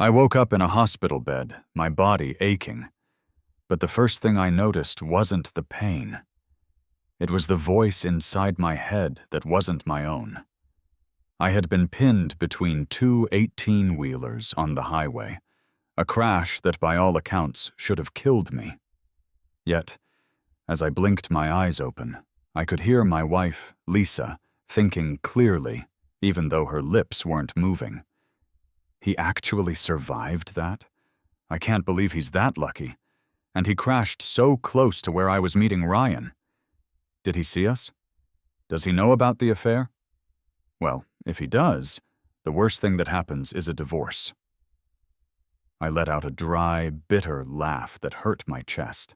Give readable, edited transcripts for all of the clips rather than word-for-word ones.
I woke up in a hospital bed, my body aching. But the first thing I noticed wasn't the pain. It was the voice inside my head that wasn't my own. I had been pinned between two 18-wheelers on the highway, a crash that by all accounts should have killed me. Yet, as I blinked my eyes open, I could hear my wife, Lisa, thinking clearly, even though her lips weren't moving. He actually survived that? I can't believe he's that lucky. And he crashed so close to where I was meeting Ryan. Did he see us? Does he know about the affair? Well, if he does, the worst thing that happens is a divorce. I let out a dry, bitter laugh that hurt my chest.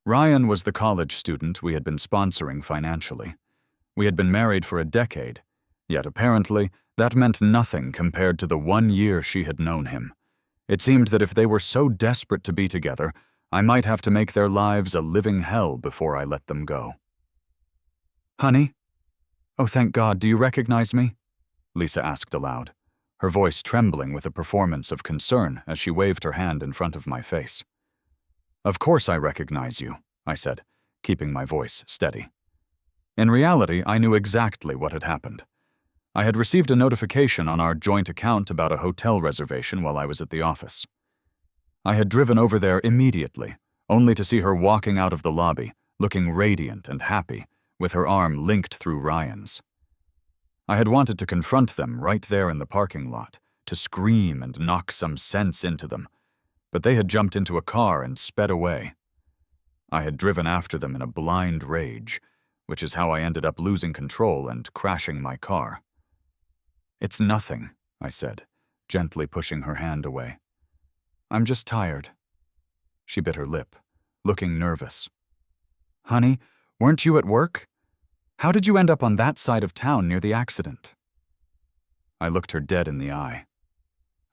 Ryan was the college student we had been sponsoring financially. We had been married for a decade, yet apparently that meant nothing compared to the 1 year she had known him. It seemed that if they were so desperate to be together, I might have to make their lives a living hell before I let them go. "Honey? Oh, thank God, do you recognize me?" Lisa asked aloud, her voice trembling with a performance of concern as she waved her hand in front of my face. "Of course I recognize you," I said, keeping my voice steady. In reality, I knew exactly what had happened. I had received a notification on our joint account about a hotel reservation while I was at the office. I had driven over there immediately, only to see her walking out of the lobby, looking radiant and happy, with her arm linked through Ryan's. I had wanted to confront them right there in the parking lot, to scream and knock some sense into them, but they had jumped into a car and sped away. I had driven after them in a blind rage, which is how I ended up losing control and crashing my car. "It's nothing," I said, gently pushing her hand away. "I'm just tired." She bit her lip, looking nervous. "Honey, weren't you at work? How did you end up on that side of town near the accident?" I looked her dead in the eye.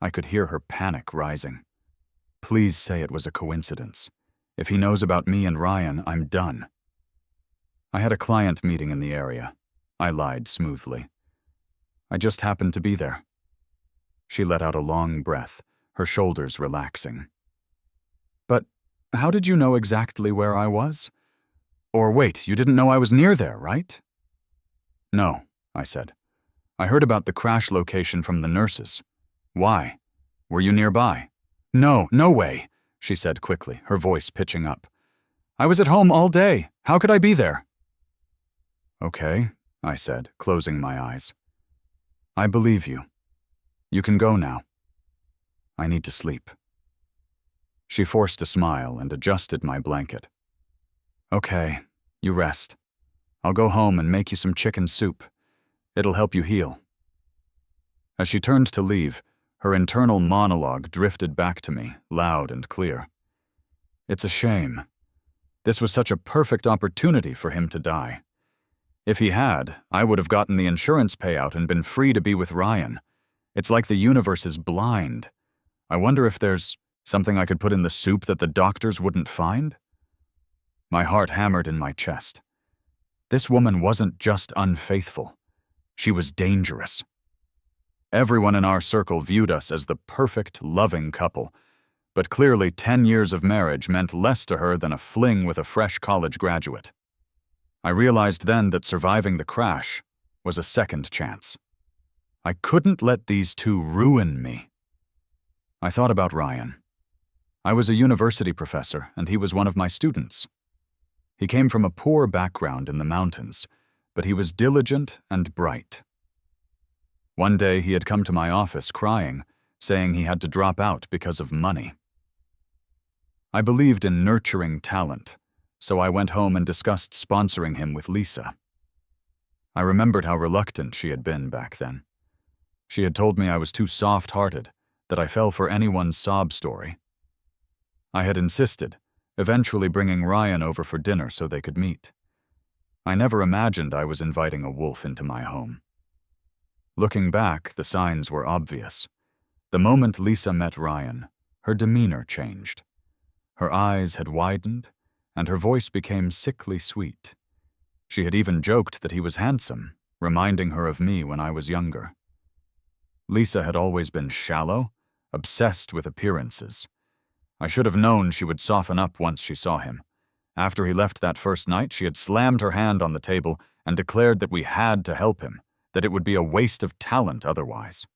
I could hear her panic rising. "Please say it was a coincidence. If he knows about me and Ryan, I'm done." "I had a client meeting in the area," I lied smoothly. "I just happened to be there." She let out a long breath, her shoulders relaxing. "But how did you know exactly where I was? Or wait, you didn't know I was near there, right?" "No," I said. "I heard about the crash location from the nurses. Why? Were you nearby?" "No, no way," she said quickly, her voice pitching up. "I was at home all day. How could I be there?" "Okay," I said, closing my eyes. "I believe you. You can go now. I need to sleep." She forced a smile and adjusted my blanket. "Okay, you rest. I'll go home and make you some chicken soup. It'll help you heal." As she turned to leave, her internal monologue drifted back to me, loud and clear. "It's a shame. This was such a perfect opportunity for him to die. If he had, I would have gotten the insurance payout and been free to be with Ryan. It's like the universe is blind. I wonder if there's something I could put in the soup that the doctors wouldn't find?" My heart hammered in my chest. This woman wasn't just unfaithful. She was dangerous. Everyone in our circle viewed us as the perfect, loving couple, but clearly 10 years of marriage meant less to her than a fling with a fresh college graduate. I realized then that surviving the crash was a second chance. I couldn't let these two ruin me. I thought about Ryan. I was a university professor, and he was one of my students. He came from a poor background in the mountains, but he was diligent and bright. One day he had come to my office crying, saying he had to drop out because of money. I believed in nurturing talent, so I went home and discussed sponsoring him with Lisa. I remembered how reluctant she had been back then. She had told me I was too soft-hearted, that I fell for anyone's sob story. I had insisted, eventually bringing Ryan over for dinner so they could meet. I never imagined I was inviting a wolf into my home. Looking back, the signs were obvious. The moment Lisa met Ryan, her demeanor changed. Her eyes had widened, and her voice became sickly sweet. She had even joked that he was handsome, reminding her of me when I was younger. Lisa had always been shallow, obsessed with appearances. I should have known she would soften up once she saw him. After he left that first night, she had slammed her hand on the table and declared that we had to help him, that it would be a waste of talent otherwise.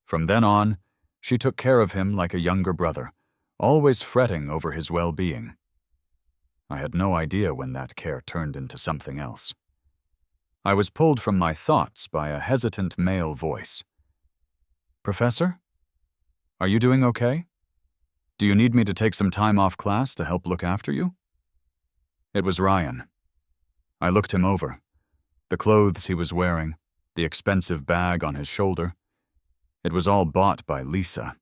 From then on, she took care of him like a younger brother, always fretting over his well-being. I had no idea when that care turned into something else. I was pulled from my thoughts by a hesitant male voice. "Professor? Are you doing okay? Do you need me to take some time off class to help look after you?" It was Ryan. I looked him over. The clothes he was wearing, the expensive bag on his shoulder. It was all bought by Lisa.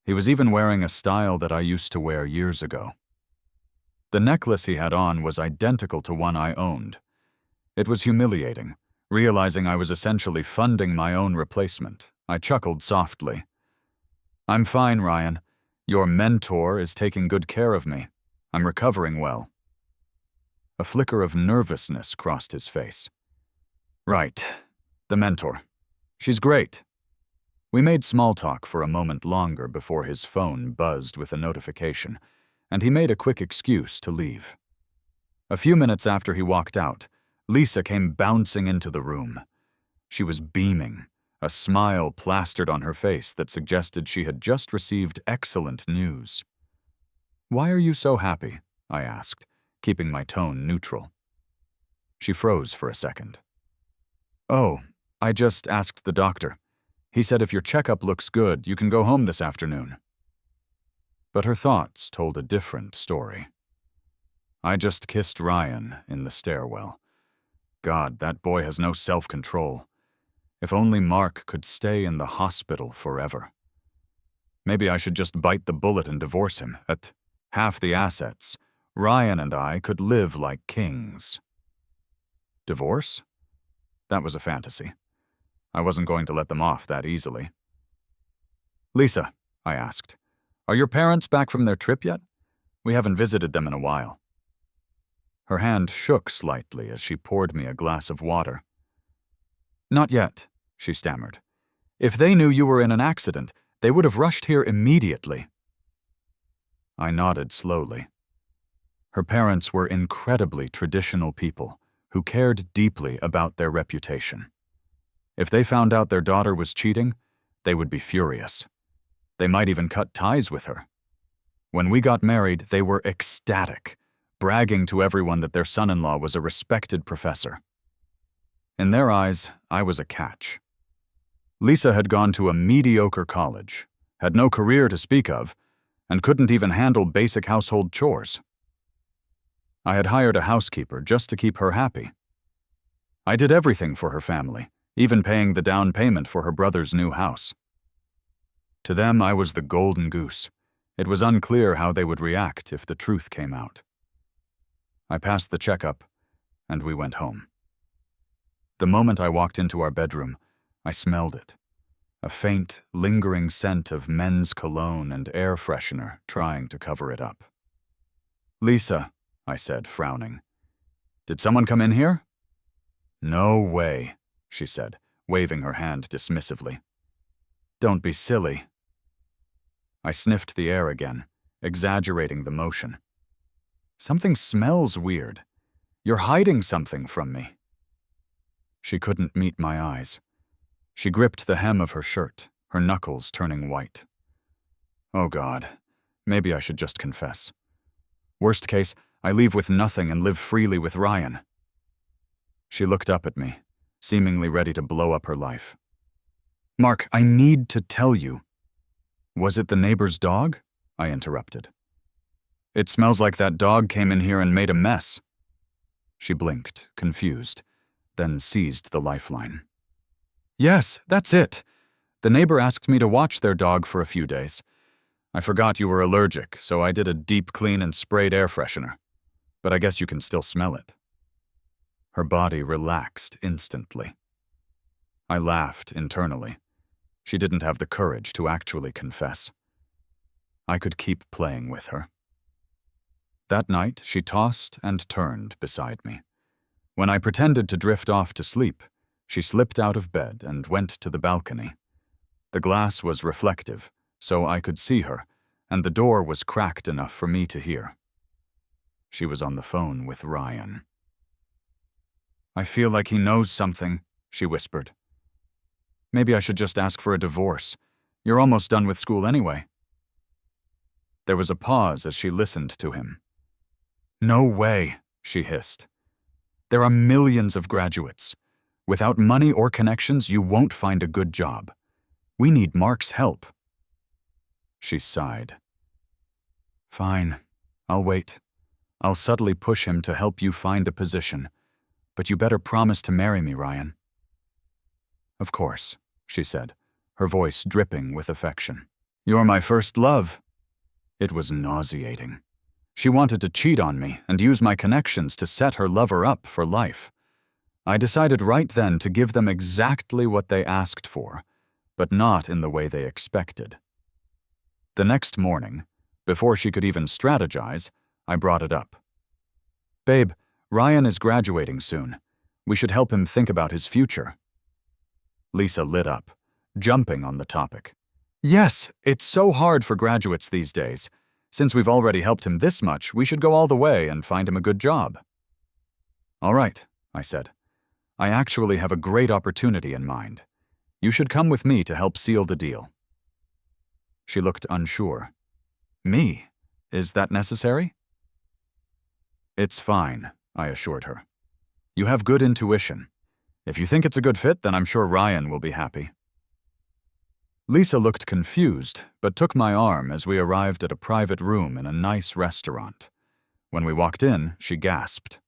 He was even wearing a style that I used to wear years ago. The necklace he had on was identical to one I owned. It was humiliating, realizing I was essentially funding my own replacement. I chuckled softly. "I'm fine, Ryan. Your mentor is taking good care of me. I'm recovering well." A flicker of nervousness crossed his face. "Right, the mentor. She's great." We made small talk for a moment longer before his phone buzzed with a notification, and he made a quick excuse to leave. A few minutes after he walked out, Lisa came bouncing into the room. She was beaming, a smile plastered on her face that suggested she had just received excellent news. "Why are you so happy?" I asked, keeping my tone neutral. She froze for a second. "Oh, I just asked the doctor. He said if your checkup looks good, you can go home this afternoon." But her thoughts told a different story. I just kissed Ryan in the stairwell. God, that boy has no self-control. If only Mark could stay in the hospital forever. Maybe I should just bite the bullet and divorce him. At half the assets, Ryan and I could live like kings. Divorce? That was a fantasy. I wasn't going to let them off that easily. "Lisa," I asked, "are your parents back from their trip yet? We haven't visited them in a while." Her hand shook slightly as she poured me a glass of water. "Not yet," she stammered. "If they knew you were in an accident, they would have rushed here immediately." I nodded slowly. Her parents were incredibly traditional people who cared deeply about their reputation. If they found out their daughter was cheating, they would be furious. They might even cut ties with her. When we got married, they were ecstatic, bragging to everyone that their son-in-law was a respected professor. In their eyes, I was a catch. Lisa had gone to a mediocre college, had no career to speak of, and couldn't even handle basic household chores. I had hired a housekeeper just to keep her happy. I did everything for her family, even paying the down payment for her brother's new house. To them, I was the golden goose. It was unclear how they would react if the truth came out. I passed the checkup, and we went home. The moment I walked into our bedroom, I smelled it. A faint, lingering scent of men's cologne and air freshener trying to cover it up. "Lisa," I said, frowning. "Did someone come in here?" "No way," she said, waving her hand dismissively. "Don't be silly." I sniffed the air again, exaggerating the motion. "Something smells weird. You're hiding something from me." She couldn't meet my eyes. She gripped the hem of her shirt, her knuckles turning white. Oh God, maybe I should just confess. Worst case, I leave with nothing and live freely with Ryan. She looked up at me, seemingly ready to blow up her life. "Mark, I need to tell you." "Was it the neighbor's dog?" I interrupted. "It smells like that dog came in here and made a mess." She blinked, confused, then seized the lifeline. "Yes, that's it. The neighbor asked me to watch their dog for a few days. I forgot you were allergic, so I did a deep clean and sprayed air freshener. But I guess you can still smell it." Her body relaxed instantly. I laughed internally. She didn't have the courage to actually confess. I could keep playing with her. That night, she tossed and turned beside me. When I pretended to drift off to sleep, she slipped out of bed and went to the balcony. The glass was reflective, so I could see her, and the door was cracked enough for me to hear. She was on the phone with Ryan. "I feel like he knows something," she whispered. "Maybe I should just ask for a divorce. You're almost done with school anyway." There was a pause as she listened to him. "No way," she hissed. "There are millions of graduates. Without money or connections, you won't find a good job. We need Mark's help." She sighed. "Fine, I'll wait. I'll subtly push him to help you find a position. But you better promise to marry me, Ryan." "Of course," she said, her voice dripping with affection. "You're my first love." It was nauseating. She wanted to cheat on me and use my connections to set her lover up for life. I decided right then to give them exactly what they asked for, but not in the way they expected. The next morning, before she could even strategize, I brought it up. "Babe, Ryan is graduating soon. We should help him think about his future." Lisa lit up, jumping on the topic. "Yes, it's so hard for graduates these days. Since we've already helped him this much, we should go all the way and find him a good job." "All right," I said. "I actually have a great opportunity in mind. You should come with me to help seal the deal." She looked unsure. "Me? Is that necessary?" "It's fine," I assured her. "You have good intuition. If you think it's a good fit, then I'm sure Ryan will be happy." Lisa looked confused, but took my arm as we arrived at a private room in a nice restaurant. When we walked in, she gasped.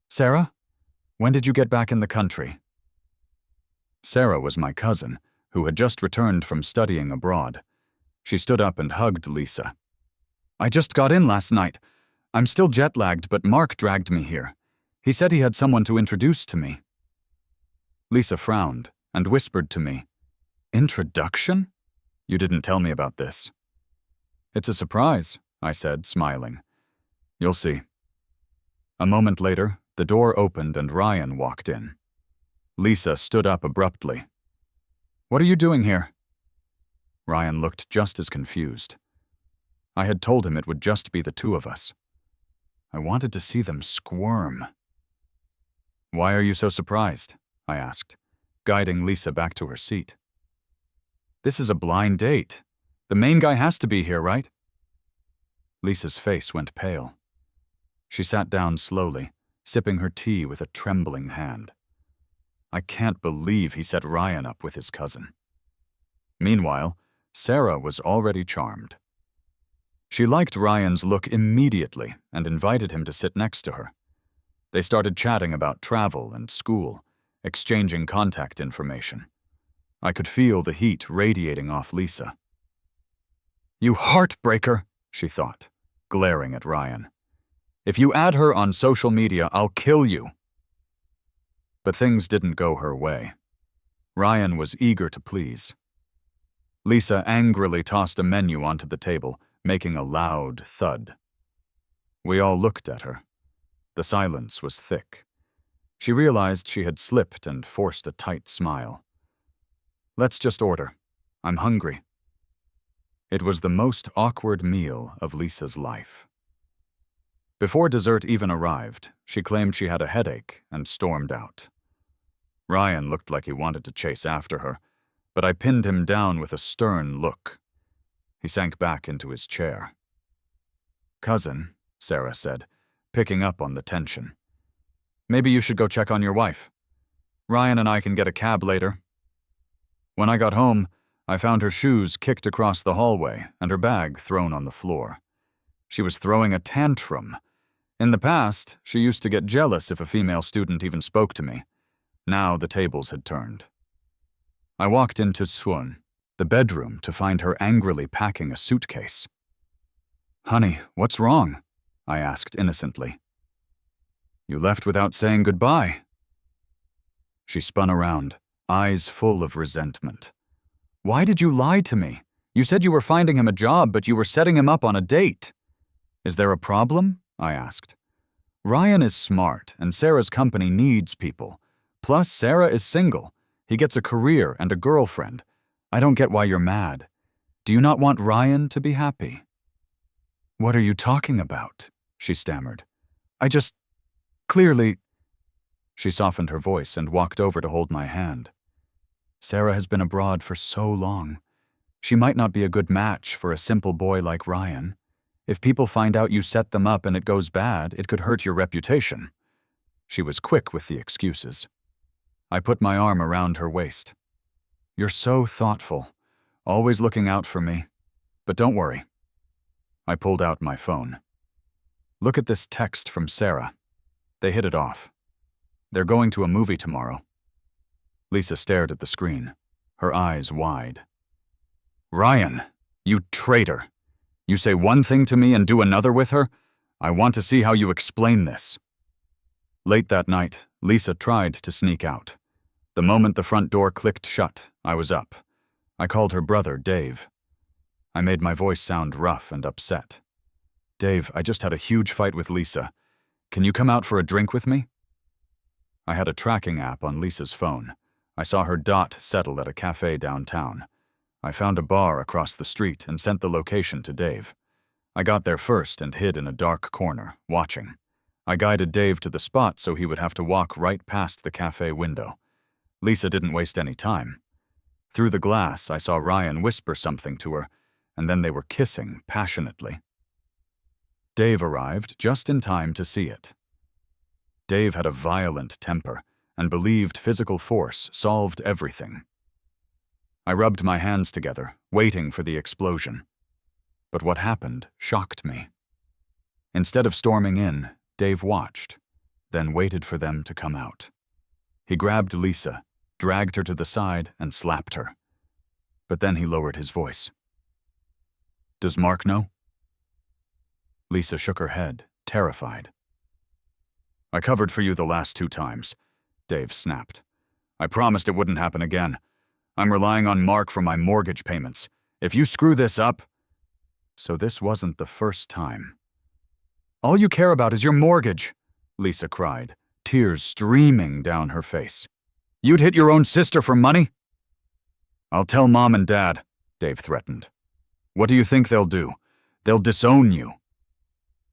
"Sarah? When did you get back in the country?" Sarah was my cousin, who had just returned from studying abroad. She stood up and hugged Lisa. "I just got in last night. I'm still jet-lagged, but Mark dragged me here. He said he had someone to introduce to me." Lisa frowned and whispered to me, "Introduction? You didn't tell me about this." "It's a surprise," I said, smiling. "You'll see." A moment later, the door opened and Ryan walked in. Lisa stood up abruptly. "What are you doing here?" Ryan looked just as confused. I had told him it would just be the two of us. I wanted to see them squirm. "Why are you so surprised?" I asked, guiding Lisa back to her seat. "This is a blind date. The main guy has to be here, right?" Lisa's face went pale. She sat down slowly, sipping her tea with a trembling hand. I can't believe he set Ryan up with his cousin. Meanwhile, Sarah was already charmed. She liked Ryan's look immediately and invited him to sit next to her. They started chatting about travel and school, exchanging contact information. I could feel the heat radiating off Lisa. "You heartbreaker," she thought, glaring at Ryan. "If you add her on social media, I'll kill you." But things didn't go her way. Ryan was eager to please. Lisa angrily tossed a menu onto the table, making a loud thud. We all looked at her. The silence was thick. She realized she had slipped and forced a tight smile. "Let's just order. I'm hungry." It was the most awkward meal of Lisa's life. Before dessert even arrived, she claimed she had a headache and stormed out. Ryan looked like he wanted to chase after her, but I pinned him down with a stern look. He sank back into his chair. "Cousin," Sarah said, picking up on the tension. "Maybe you should go check on your wife. Ryan and I can get a cab later." When I got home, I found her shoes kicked across the hallway and her bag thrown on the floor. She was throwing a tantrum. In the past, she used to get jealous if a female student even spoke to me. Now the tables had turned. I walked into Suwon, the bedroom, to find her angrily packing a suitcase. "Honey, what's wrong?" I asked innocently. "You left without saying goodbye." She spun around, eyes full of resentment. "Why did you lie to me? You said you were finding him a job, but you were setting him up on a date." "Is there a problem?" I asked. "Ryan is smart, and Sarah's company needs people. Plus, Sarah is single. He gets a career and a girlfriend. I don't get why you're mad. Do you not want Ryan to be happy?" "What are you talking about?" she stammered. Clearly—" She softened her voice and walked over to hold my hand. "Sarah has been abroad for so long. She might not be a good match for a simple boy like Ryan. If people find out you set them up and it goes bad, it could hurt your reputation." She was quick with the excuses. I put my arm around her waist. "You're so thoughtful, always looking out for me. But don't worry." I pulled out my phone. "Look at this text from Sarah. They hit it off. They're going to a movie tomorrow." Lisa stared at the screen, her eyes wide. "Ryan, you traitor. You say one thing to me and do another with her? I want to see how you explain this." Late that night, Lisa tried to sneak out. The moment the front door clicked shut, I was up. I called her brother, Dave. I made my voice sound rough and upset. "Dave, I just had a huge fight with Lisa. Can you come out for a drink with me?" I had a tracking app on Lisa's phone. I saw her dot settle at a cafe downtown. I found a bar across the street and sent the location to Dave. I got there first and hid in a dark corner, watching. I guided Dave to the spot so he would have to walk right past the cafe window. Lisa didn't waste any time. Through the glass, I saw Ryan whisper something to her, and then they were kissing passionately. Dave arrived just in time to see it. Dave had a violent temper and believed physical force solved everything. I rubbed my hands together, waiting for the explosion. But what happened shocked me. Instead of storming in, Dave watched, then waited for them to come out. He grabbed Lisa, dragged her to the side, and slapped her. But then he lowered his voice. "Does Mark know?" Lisa shook her head, terrified. "I covered for you the last 2 times, Dave snapped. "I promised it wouldn't happen again. I'm relying on Mark for my mortgage payments. If you screw this up—" So this wasn't the first time. "All you care about is your mortgage," Lisa cried, tears streaming down her face. "You'd hit your own sister for money?" "I'll tell Mom and Dad," Dave threatened. "What do you think they'll do? They'll disown you."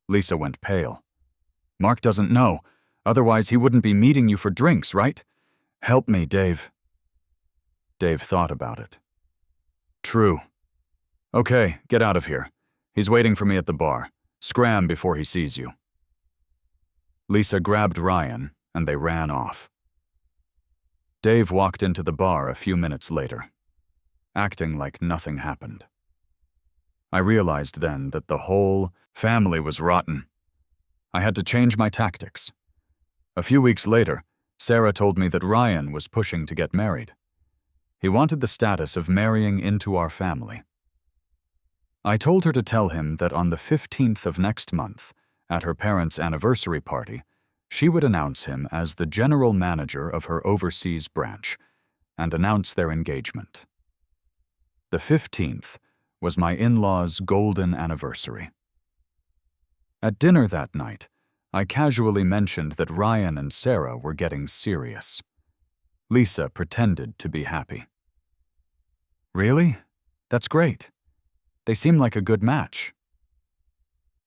Lisa went pale. "Mark doesn't know. Otherwise he wouldn't be meeting you for drinks, right? Help me, Dave." Dave thought about it. "True. Okay, get out of here. He's waiting for me at the bar. Scram before he sees you." Lisa grabbed Ryan, and they ran off. Dave walked into the bar a few minutes later, acting like nothing happened. I realized then that the whole family was rotten. I had to change my tactics. A few weeks later, Sarah told me that Ryan was pushing to get married. He wanted the status of marrying into our family. I told her to tell him that on the 15th of next month, at her parents' anniversary party, she would announce him as the general manager of her overseas branch and announce their engagement. The 15th was my in-laws' golden anniversary. At dinner that night, I casually mentioned that Ryan and Sarah were getting serious. Lisa pretended to be happy. "Really? That's great. They seem like a good match."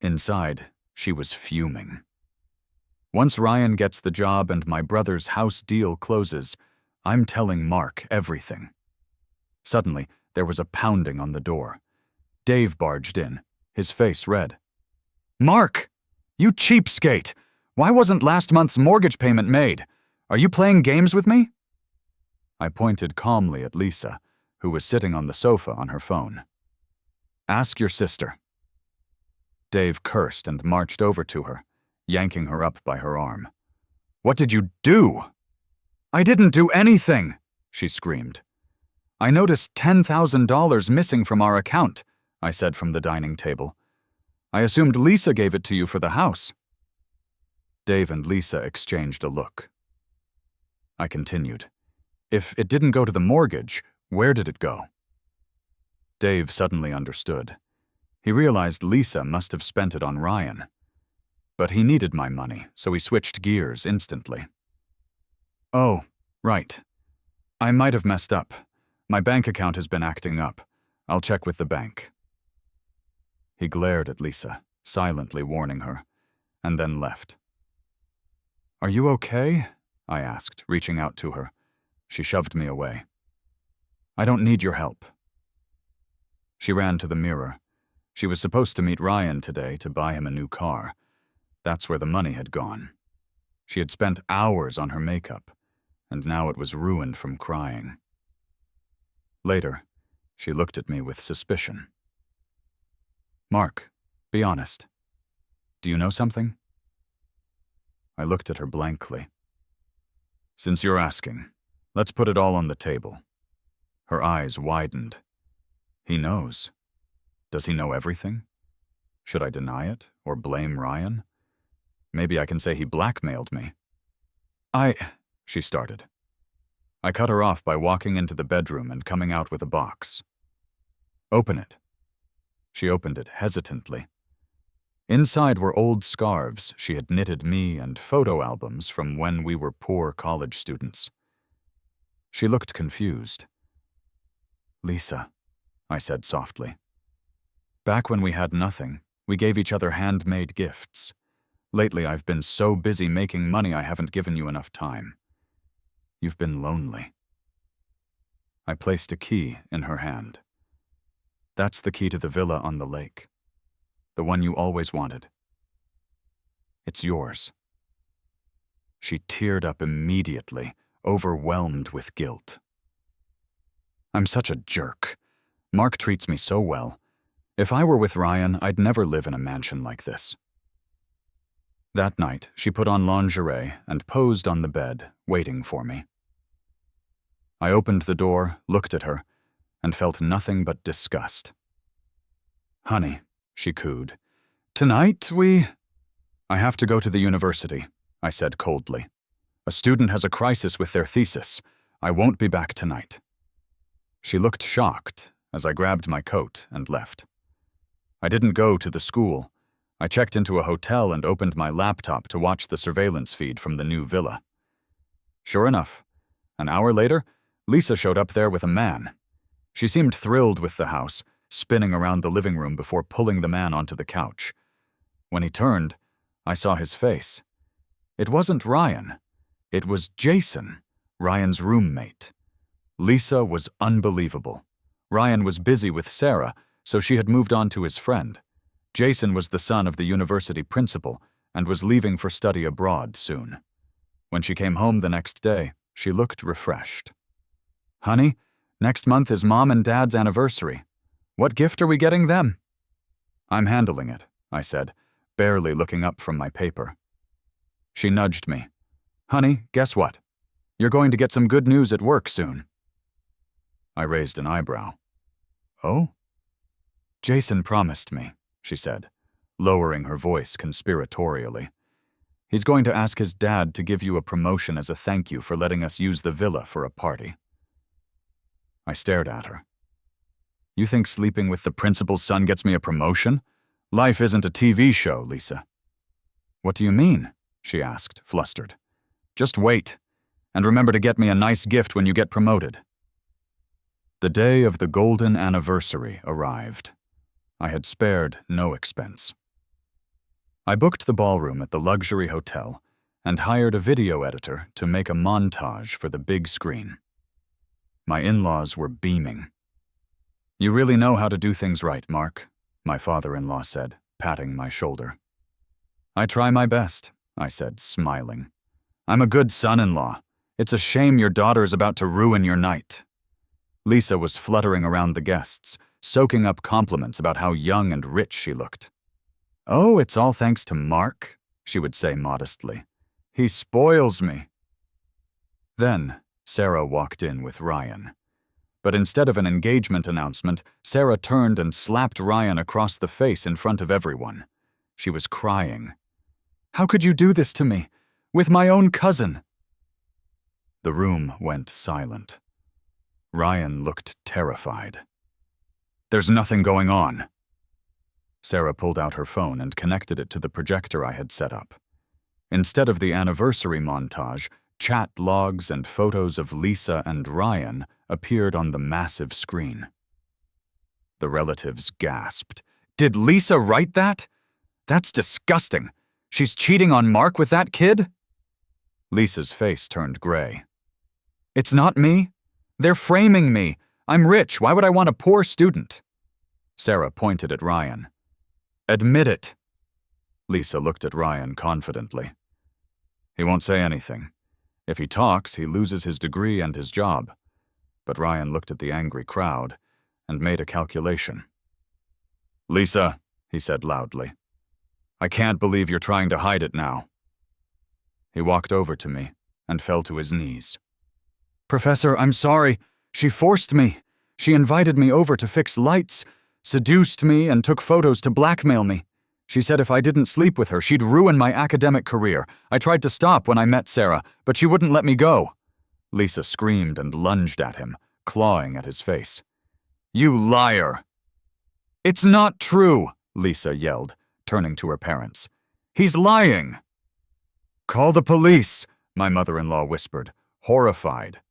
Inside, she was fuming. "Once Ryan gets the job and my brother's house deal closes, I'm telling Mark everything." Suddenly, there was a pounding on the door. Dave barged in, his face red. "Mark! You cheapskate! Why wasn't last month's mortgage payment made? Are you playing games with me?" I pointed calmly at Lisa, who was sitting on the sofa on her phone. "Ask your sister." Dave cursed and marched over to her, yanking her up by her arm. "What did you do?" "I didn't do anything," she screamed. "I noticed $10,000 missing from our account," I said from the dining table. "I assumed Lisa gave it to you for the house." Dave and Lisa exchanged a look. I continued. "If it didn't go to the mortgage, where did it go?" Dave suddenly understood. He realized Lisa must have spent it on Ryan. But he needed my money, so he switched gears instantly. "Oh, right. I might have messed up. My bank account has been acting up. I'll check with the bank. He glared at Lisa, silently warning her, and then left. Are you okay? I asked, reaching out to her. She shoved me away. I don't need your help. She ran to the mirror. She was supposed to meet Ryan today to buy him a new car. That's where the money had gone. She had spent hours on her makeup, and now it was ruined from crying. Later, she looked at me with suspicion. Mark, be honest. Do you know something? I looked at her blankly. Since you're asking, let's put it all on the table. Her eyes widened. He knows. Does he know everything? Should I deny it or blame Ryan? Maybe I can say he blackmailed me. She started. I cut her off by walking into the bedroom and coming out with a box. Open it. She opened it hesitantly. Inside were old scarves she had knitted me and photo albums from when we were poor college students. She looked confused. Lisa, I said softly. Back when we had nothing, we gave each other handmade gifts. Lately, I've been so busy making money I haven't given you enough time. You've been lonely. I placed a key in her hand. That's the key to the villa on the lake. The one you always wanted. It's yours. She teared up immediately, overwhelmed with guilt. I'm such a jerk. Mark treats me so well. If I were with Ryan, I'd never live in a mansion like this. That night, she put on lingerie and posed on the bed, waiting for me. I opened the door, looked at her, and felt nothing but disgust. Honey, she cooed. Tonight I have to go to the university, I said coldly. A student has a crisis with their thesis. I won't be back tonight. She looked shocked as I grabbed my coat and left. I didn't go to the school. I checked into a hotel and opened my laptop to watch the surveillance feed from the new villa. Sure enough, an hour later, Lisa showed up there with a man. She seemed thrilled with the house, spinning around the living room before pulling the man onto the couch. When he turned, I saw his face. It wasn't Ryan. It was Jason, Ryan's roommate. Lisa was unbelievable. Ryan was busy with Sarah, so she had moved on to his friend. Jason was the son of the university principal and was leaving for study abroad soon. When she came home the next day, she looked refreshed. Honey, next month is Mom and Dad's anniversary. What gift are we getting them? I'm handling it, I said, barely looking up from my paper. She nudged me. Honey, guess what? You're going to get some good news at work soon. I raised an eyebrow. Oh? Jason promised me, she said, lowering her voice conspiratorially. He's going to ask his dad to give you a promotion as a thank you for letting us use the villa for a party. I stared at her. You think sleeping with the principal's son gets me a promotion? Life isn't a TV show, Lisa. What do you mean? She asked, flustered. Just wait, and remember to get me a nice gift when you get promoted. The day of the golden anniversary arrived. I had spared no expense. I booked the ballroom at the luxury hotel and hired a video editor to make a montage for the big screen. My in-laws were beaming. You really know how to do things right, Mark, my father-in-law said, patting my shoulder. I try my best, I said, smiling. I'm a good son-in-law. It's a shame your daughter is about to ruin your night. Lisa was fluttering around the guests, soaking up compliments about how young and rich she looked. Oh, it's all thanks to Mark, she would say modestly. He spoils me. Then, Sarah walked in with Ryan. But instead of an engagement announcement, Sarah turned and slapped Ryan across the face in front of everyone. She was crying. How could you do this to me? With my own cousin? The room went silent. Ryan looked terrified. There's nothing going on. Sarah pulled out her phone and connected it to the projector I had set up. Instead of the anniversary montage, chat logs and photos of Lisa and Ryan appeared on the massive screen. The relatives gasped. Did Lisa write that? That's disgusting. She's cheating on Mark with that kid? Lisa's face turned gray. It's not me. They're framing me. I'm rich. Why would I want a poor student? Sarah pointed at Ryan. Admit it. Lisa looked at Ryan confidently. He won't say anything. If he talks, he loses his degree and his job. But Ryan looked at the angry crowd and made a calculation. Lisa, he said loudly, I can't believe you're trying to hide it now. He walked over to me and fell to his knees. Professor, I'm sorry. She forced me. She invited me over to fix lights, seduced me, and took photos to blackmail me. She said if I didn't sleep with her, she'd ruin my academic career. I tried to stop when I met Sarah, but she wouldn't let me go. Lisa screamed and lunged at him, clawing at his face. You liar! It's not true, Lisa yelled, turning to her parents. He's lying! Call the police, my mother-in-law whispered, horrified.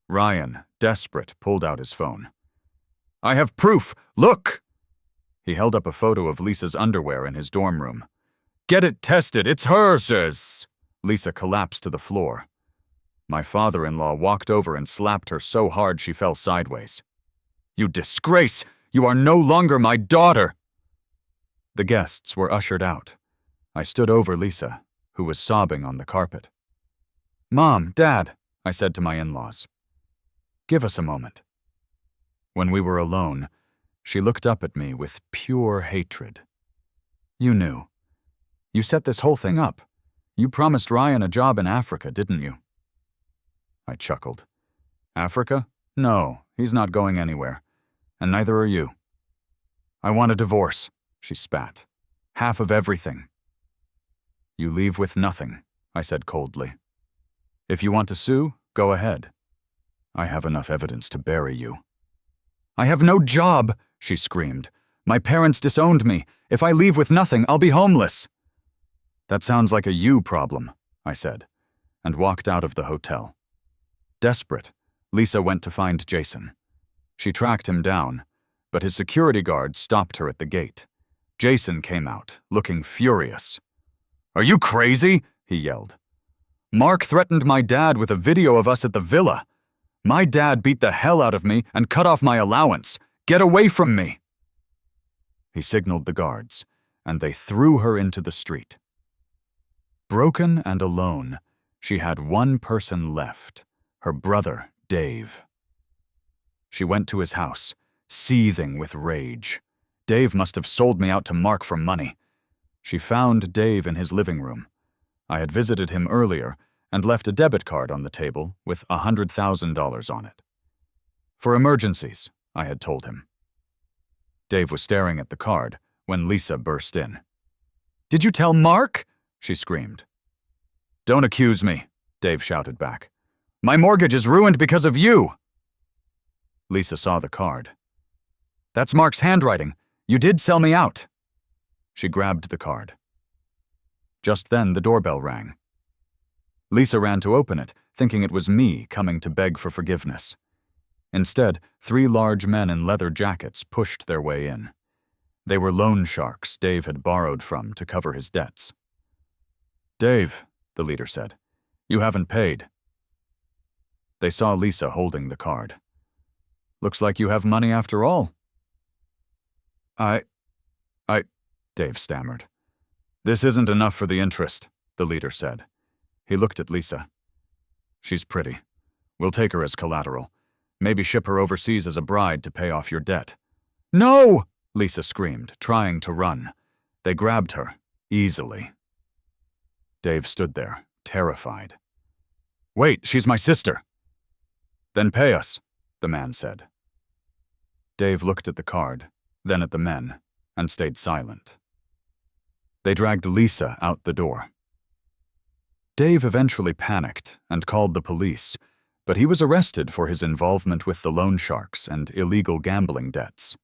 Ryan, desperate, pulled out his phone. I have proof! Look! He held up a photo of Lisa's underwear in his dorm room. Get it tested, it's hers! Lisa collapsed to the floor. My father-in-law walked over and slapped her so hard she fell sideways. You disgrace! You are no longer my daughter! The guests were ushered out. I stood over Lisa, who was sobbing on the carpet. Mom, Dad, I said to my in-laws. Give us a moment. When we were alone, she looked up at me with pure hatred. You knew. You set this whole thing up. You promised Ryan a job in Africa, didn't you? I chuckled. Africa? No, he's not going anywhere. And neither are you. I want a divorce, she spat. Half of everything. You leave with nothing, I said coldly. If you want to sue, go ahead. I have enough evidence to bury you. I have no job, she screamed. My parents disowned me. If I leave with nothing, I'll be homeless. That sounds like a you problem, I said, and walked out of the hotel. Desperate, Lisa went to find Jason. She tracked him down, but his security guard stopped her at the gate. Jason came out, looking furious. Are you crazy? He yelled. Mark threatened my dad with a video of us at the villa. My dad beat the hell out of me and cut off my allowance. Get away from me! He signaled the guards, and they threw her into the street. Broken and alone, she had one person left, her brother, Dave. She went to his house, seething with rage. Dave must have sold me out to Mark for money. She found Dave in his living room. I had visited him earlier and left a debit card on the table with $100,000 on it. For emergencies, I had told him. Dave was staring at the card when Lisa burst in. Did you tell Mark? She screamed. Don't accuse me, Dave shouted back. My mortgage is ruined because of you. Lisa saw the card. That's Mark's handwriting. You did sell me out. She grabbed the card. Just then, the doorbell rang. Lisa ran to open it, thinking it was me coming to beg for forgiveness. Instead, 3 large men in leather jackets pushed their way in. They were loan sharks Dave had borrowed from to cover his debts. Dave, the leader said, you haven't paid. They saw Lisa holding the card. Looks like you have money after all. Dave stammered. This isn't enough for the interest, the leader said. He looked at Lisa. She's pretty. We'll take her as collateral. Maybe ship her overseas as a bride to pay off your debt. No! Lisa screamed, trying to run. They grabbed her, easily. Dave stood there, terrified. Wait, she's my sister. Then pay us, the man said. Dave looked at the card, then at the men, and stayed silent. They dragged Lisa out the door. Dave eventually panicked and called the police, but he was arrested for his involvement with the loan sharks and illegal gambling debts.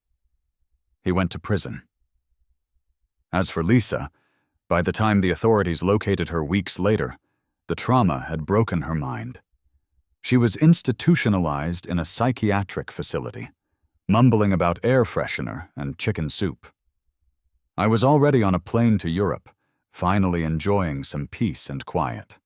He went to prison. As for Lisa, by the time the authorities located her weeks later, the trauma had broken her mind. She was institutionalized in a psychiatric facility. mumbling about air freshener and chicken soup. I was already on a plane to Europe, finally enjoying some peace and quiet.